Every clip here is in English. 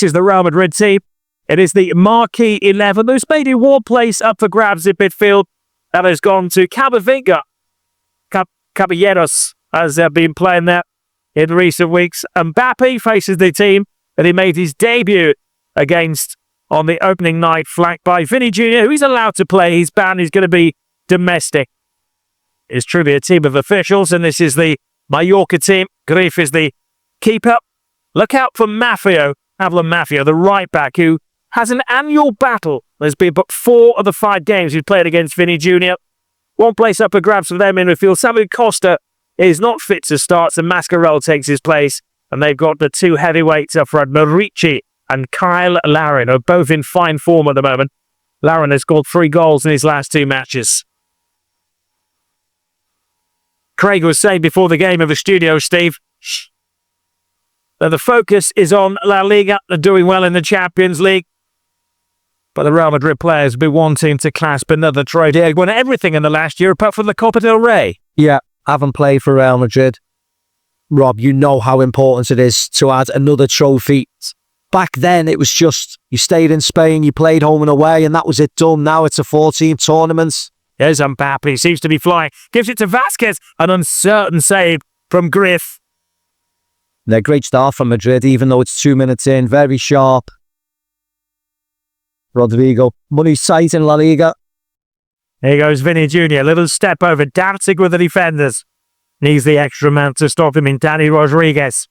is the Real Madrid team. It is the marquee 11. There's maybe one place up for grabs in midfield. That has gone to Camavinga. Caballeros has been playing there in recent weeks. Mbappe faces the team that he made his debut against on the opening night, flanked by Vinny Jr., who he's allowed to play. His ban is going to be domestic. It's truly a team of officials, and this is the Mallorca team. Griff is the keeper. Look out for Pablo Maffio, the right back, who has an annual battle. There's been but 4 of the 5 games he's played against Vinny Jr. One place up for grabs for them in midfield. Samu Costa is not fit to start, so Mascarell takes his place. And they've got the 2 heavyweights up front, Murici and Kyle Larin, are both in fine form at the moment. Larin has scored 3 goals in his last 2 matches. Craig was saying before the game of the studio, Steve, that the focus is on La Liga. They're doing well in the Champions League. But the Real Madrid players will be wanting to clasp another trophy. They won everything in the last year apart from the Copa del Rey. Yeah, haven't played for Real Madrid. Rob, you know how important it is to add another trophy. Back then, it was just, you stayed in Spain, you played home and away, and that was it done. Now it's a 14 tournament. Here's Mbappe, seems to be flying. Gives it to Vasquez, an uncertain save from Griff. They're a great start from Madrid, even though it's 2 minutes in. Very sharp. Rodrygo, money sight in La Liga. Here goes Vinny Jr., little step over, dancing with the defenders. Needs the extra man to stop him in Dani Rodriguez.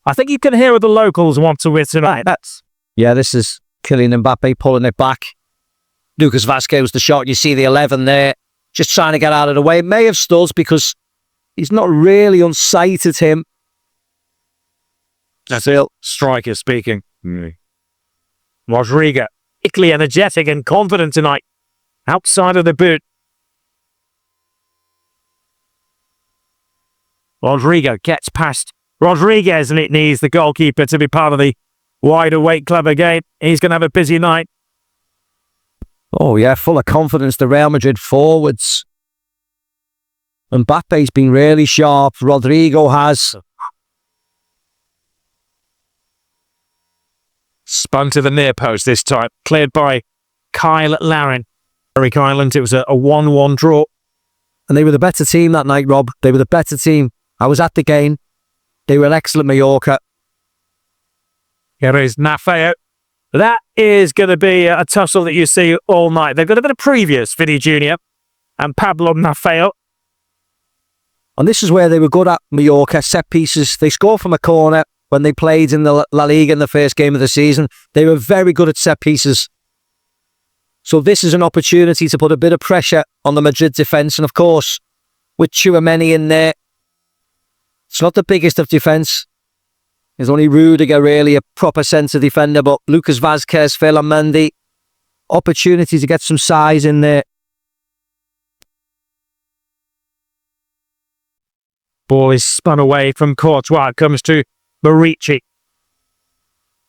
I think you can hear what the locals want to win tonight. Yeah, this is Kylian Mbappe pulling it back. Lucas Vazquez, the shot. You see the 11 there. Just trying to get out of the way. May have stood because he's not really unsighted him. That's it. Striker speaking. Rodrygo, particularly energetic and confident tonight. Outside of the boot. Rodrygo gets past Rodriguez, and it needs the goalkeeper to be part of the wider weight club again. He's going to have a busy night. Oh yeah, full of confidence, the Real Madrid forwards. Mbappe's been really sharp. Rodrygo has. Spun to the near post this time. Cleared by Kyle Larin. Eric Island, it was a 1-1 draw. And they were the better team that night, Rob. They were the better team. I was at the game. They were excellent Mallorca. Here is Nafeo. That is going to be a tussle that you see all night. They've got a bit of previous, Vinny Jr. and Pablo Nafeo. And this is where they were good at Mallorca, set pieces. They scored from a corner when they played in the La Liga in the first game of the season. They were very good at set pieces. So this is an opportunity to put a bit of pressure on the Madrid defence. And of course, with Tchouaméni in there, it's not the biggest of defence. There's only Rudiger really, a proper centre defender, but Lucas Vazquez, Ferland Mendy, opportunity to get some size in there. Ball is spun away from Courtois. It comes to Murici.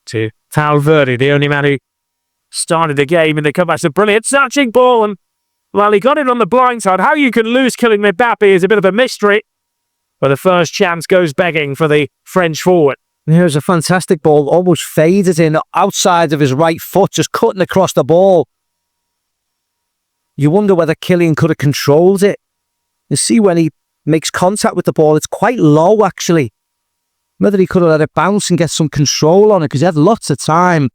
To Valverde, the only man who started the game in the comeback. It's a brilliant touching ball, and well, he got it on the blind side. How you can lose Kylian Mbappe is a bit of a mystery. But the first chance goes begging for the French forward. Here's a fantastic ball, almost faded in outside of his right foot, just cutting across the ball. You wonder whether Kylian could have controlled it. You see when he makes contact with the ball, it's quite low actually. Whether he could have let it bounce and get some control on it, because he had lots of time.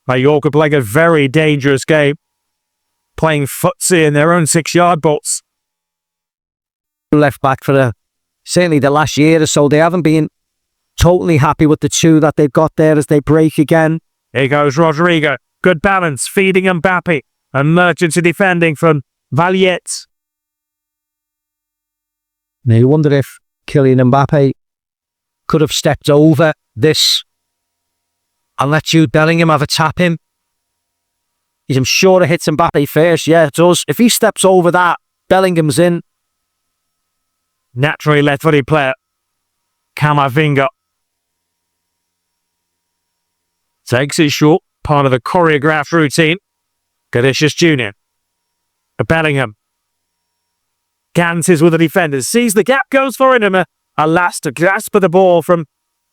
Mallorca playing a very dangerous game. Playing footsie in their own 6-yard box. Left back for certainly the last year or so. They haven't been totally happy with the 2 that they've got there as they break again. Here goes Rodrygo. Good balance, feeding Mbappe. Emergency defending from Valjent. Now you wonder if Kylian Mbappe could have stepped over this and let Jude Bellingham have a tap in. I'm sure it hits Mbappe first. Yeah, it does. If he steps over that, Bellingham's in. Naturally left-footed player. Camavinga. Takes it short. Part of the choreographed routine. Vinicius Jr. Bellingham. Dances with the defenders. Sees the gap, goes for it. And a a last grasp of the ball from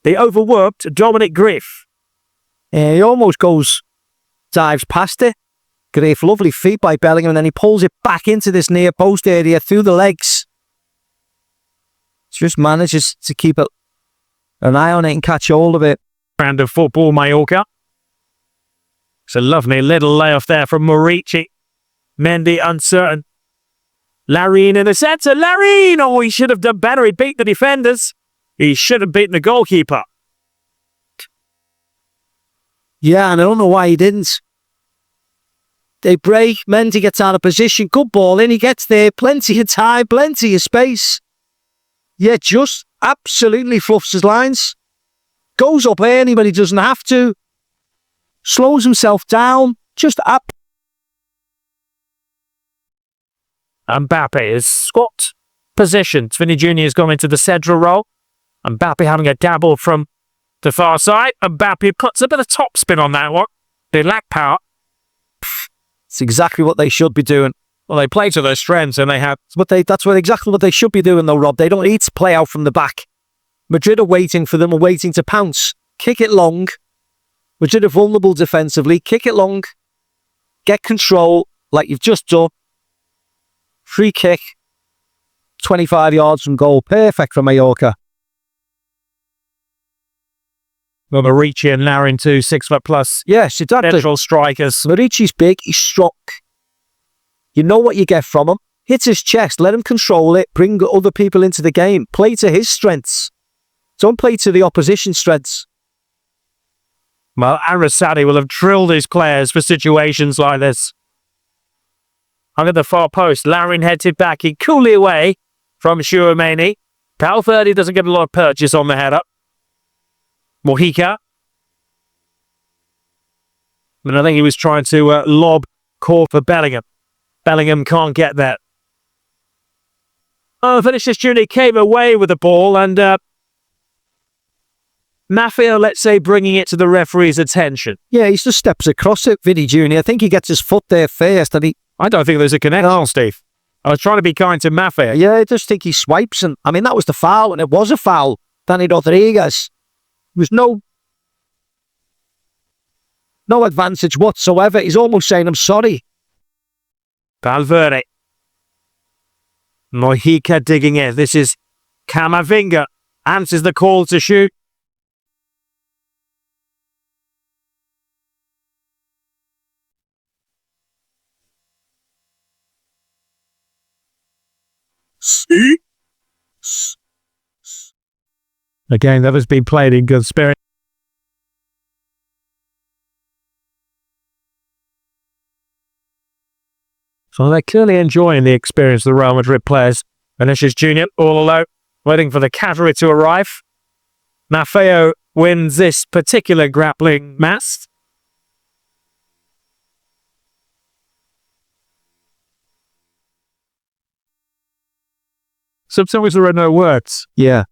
the overworked Dominic Griff. Yeah, he almost dives past it. Griff, lovely feet by Bellingham, and then he pulls it back into this near post area through the legs. Just manages to keep an eye on it and catch hold of it. Round of football, Mallorca. It's a lovely little layoff there from Morici. Mendy uncertain. Larin in the centre. Larin! Oh, he should have done better. He beat the defenders. He should have beaten the goalkeeper. Yeah, and I don't know why he didn't. They break. Mendy gets out of position. Good ball in. He gets there. Plenty of time. Plenty of space. Yeah, just absolutely fluffs his lines. Goes up early when he doesn't have to. Slows himself down. Just up. Mbappe is squat positioned. Vinny Jr. has gone into the central role. Mbappe having a dabble from the far side. Mbappe puts a bit of topspin on that one. They lack power. It's exactly what they should be doing. Well, they play to their strengths and they have... Exactly what they should be doing though, Rob. They don't need to play out from the back. Madrid are waiting for them, are waiting to pounce. Kick it long. Madrid are vulnerable defensively. Kick it long. Get control like you've just done. Free kick. 25 yards from goal. Perfect for Mallorca. Well, Morici and Larin too, 6 foot plus. Yes, exactly. Central strikers. Morici's big, he's strong. You know what you get from him. Hit his chest, let him control it, bring other people into the game. Play to his strengths. Don't play to the opposition's strengths. Well, Arasadi will have drilled his players for situations like this. Under the far post, Larin heads it back. He coolly away from Shuameni. Valverde doesn't get a lot of purchase on the header. Mojica. And I think he was trying to lob caught for Bellingham. Bellingham can't get that. Oh, Vinicius Jr. came away with the ball and Mafia, let's say, bringing it to the referee's attention. Yeah, he just steps across it, Vinny Jr. I think he gets his foot there first and I don't think there's a connection. Oh, Steve. I was trying to be kind to Mafia. Yeah, I just think he swipes and... I mean, that was the foul and it was a foul. Danny Rodriguez. There was no advantage whatsoever. He's almost saying, I'm sorry. Valverde. Mojica digging in. This is Camavinga. Answers the call to shoot. Again, that has been played in good spirit. So they're clearly enjoying the experience of the Real Madrid players. Vinicius Jr. all alone, waiting for the cavalry to arrive. Maffeo wins this particular grappling match. Sometimes there are no words. Yeah.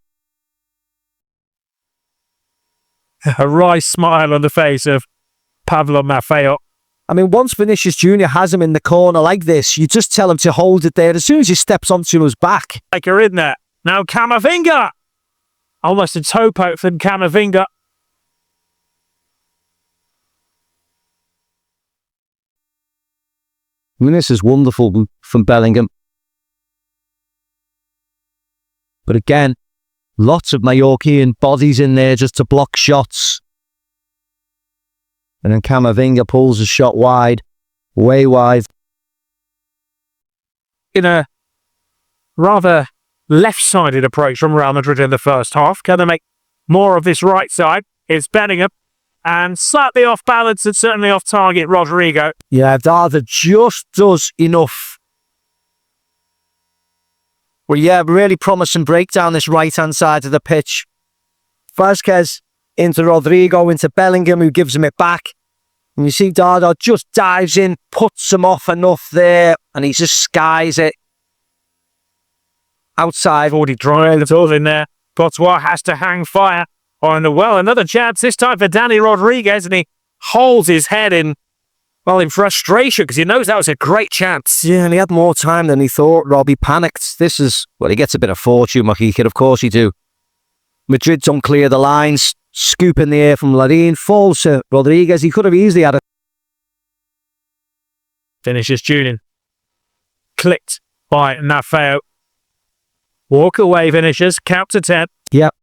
A wry smile on the face of Pablo Maffeo. I mean, once Vinicius Jr. has him in the corner like this, you just tell him to hold it there. As soon as he steps onto his back. Like her in there. Now Camavinga! Almost a toe poke from Camavinga. I mean, this is wonderful from Bellingham. But again, lots of Mallorquin bodies in there just to block shots. And then Camavinga pulls a shot wide, way wide. In a rather left-sided approach from Real Madrid in the first half. Can they make more of this right side? It's Bellingham. And slightly off balance and certainly off target, Rodrygo. Yeah, Darda just does enough. Well, yeah, really promising breakdown this right-hand side of the pitch. Vázquez into Rodrygo, into Bellingham, who gives him it back. And you see Darda just dives in, puts him off enough there, and he just skies it. Outside. Already drying the tools in there. Courtois has to hang fire on, well, another chance, this time for Danny Rodriguez, and he holds his head in well, in frustration, because he knows that was a great chance. Yeah, and he had more time than he thought. Robbie panicked. This is, well, he gets a bit of fortune, Mahika. Of course he do. Madrid don't clear the lines. Scoop in the air from Larin. Falls to Rodriguez. He could have easily had it. Finishes tuning. Clicked by Maffeo. Walk away finishes. Count to 10. Yep,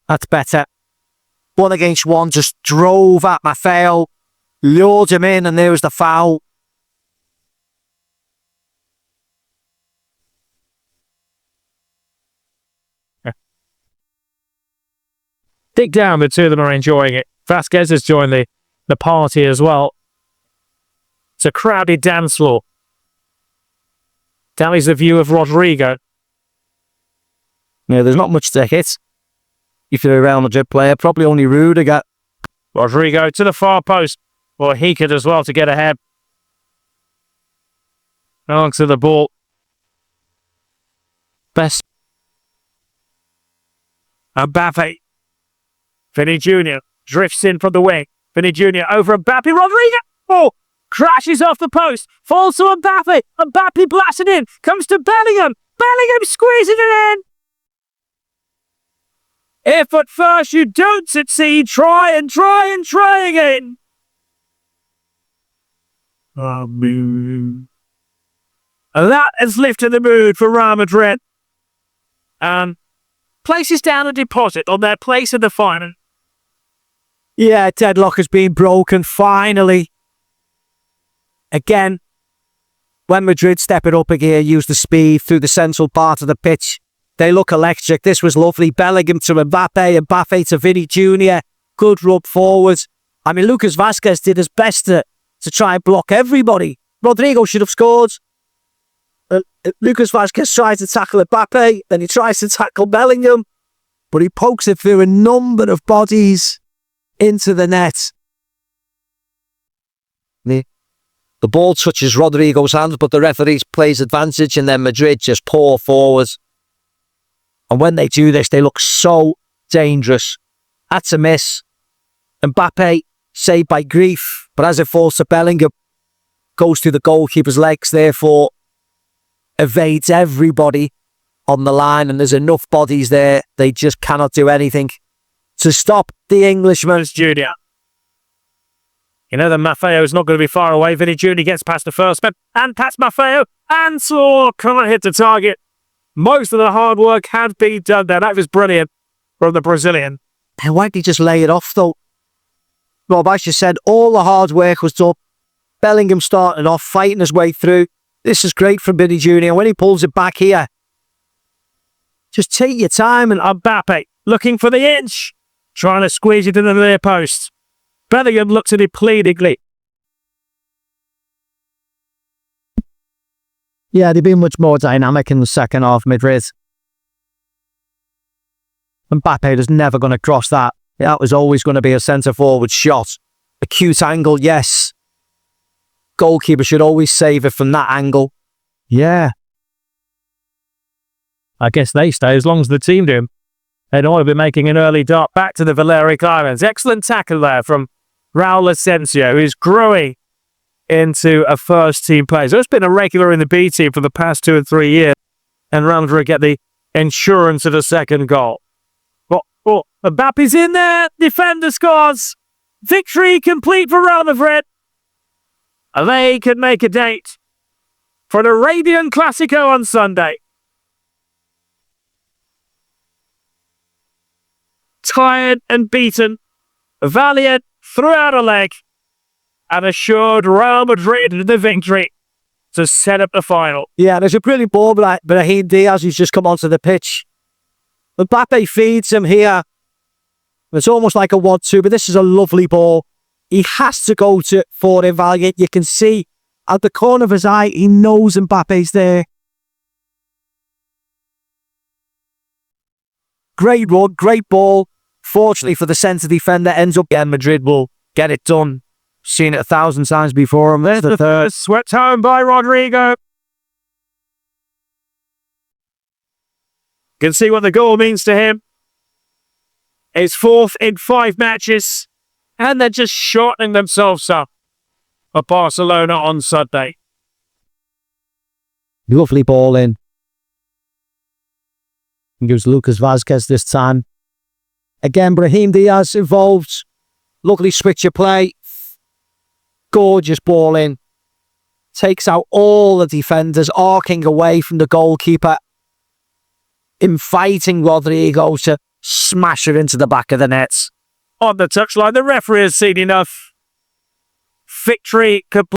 that's better. 1 against 1. Just drove at Maffeo. Lured him in, and there was the foul. Dig down, the two of them are enjoying it. Vasquez has joined the party as well. It's a crowded dance floor. Down is the view of Rodrygo. Yeah, there's not much to hit. If you're a Real Madrid player, probably only Rudiger. Rodrygo to the far post. Well, he could as well to get ahead. On to the ball. Best. Mbappe. Vinny Jr. drifts in from the wing. Vinny Jr. over Mbappe. Rodrygo. Oh, crashes off the post. Falls to Mbappe. Mbappe blasting in. Comes to Bellingham. Bellingham squeezing it in. If at first you don't succeed, try again. And that has lifted the mood for Real Madrid. And places down a deposit on their place in the final. Yeah, deadlock has been broken, finally. Again, when Madrid step it up again, use the speed through the central part of the pitch. They look electric. This was lovely. Bellingham to Mbappe, Mbappe to Vinny Jr. Good rub forward. I mean, Lucas Vasquez did his best to try and block everybody. Rodrygo should have scored. Lucas Vasquez tries to tackle Mbappe, then he tries to tackle Bellingham, but he pokes it through a number of bodies into the net. The ball touches Rodrygo's hands, but the referee plays advantage, and then Madrid just pour forward. And when they do this, they look so dangerous. That's a miss. Mbappe, saved by grief, but as it falls to Bellingham, goes through the goalkeeper's legs, therefore evades everybody on the line, and there's enough bodies there, they just cannot do anything to stop the Englishman's Jr. You know that Maffeo is not going to be far away. Vinny Jr. gets past the first man and past Maffeo and can't hit the target. Most of the hard work had been done there. That was brilliant from the Brazilian. And why did he just lay it off though? Rob, as you said, all the hard work was done. Bellingham starting off, fighting his way through. This is great from Vinny Jr. When he pulls it back here, just take your time. And Mbappe looking for the inch, trying to squeeze it into the near post. Bellingham looks at it pleadingly. yeah, they've been much more dynamic in the second half, Madrid. Mbappe is never going to cross that. That was always going to be a centre-forward shot. Acute angle, yes. Goalkeeper should always save it from that angle. Yeah. I guess they stay as long as the team do. They'd ought to be making an early dart back to the Balearic Islands. Excellent tackle there from Raul Asensio, who's growing into a first-team player. So it's been a regular in the B team for the past 2 or 3 years. And Real Madrid get the insurance of a second goal. Oh, Mbappe's in there. Defender scores. Victory complete for Real Madrid. And they can make a date for an Arabian Clasico on Sunday. Tired and beaten, Valjent threw out a leg and assured Real Madrid the victory to set up the final. Yeah, there's a brilliant ball by Brahim Diaz, who's just come onto the pitch. Mbappe feeds him here. It's almost like a 1-2, but this is a lovely ball. He has to go for it, Valjent. You can see at the corner of his eye, he knows Mbappe's there. Great run, great ball. Fortunately for the centre defender, ends up again. Madrid will get it done. Seen it 1,000 times before him. There's the third. Swept home by Rodrygo. Can see what the goal means to him. His 4th in 5 matches. And they're just shortening themselves up. of Barcelona on Sunday. Lovely ball in. It was Lucas Vazquez this time. Again, Brahim Diaz involved. Lovely switch of play. Gorgeous ball in. Takes out all the defenders, arcing away from the goalkeeper, inviting Rodrygo to smash it into the back of the nets. On the touchline, the referee has seen enough. Victory complete.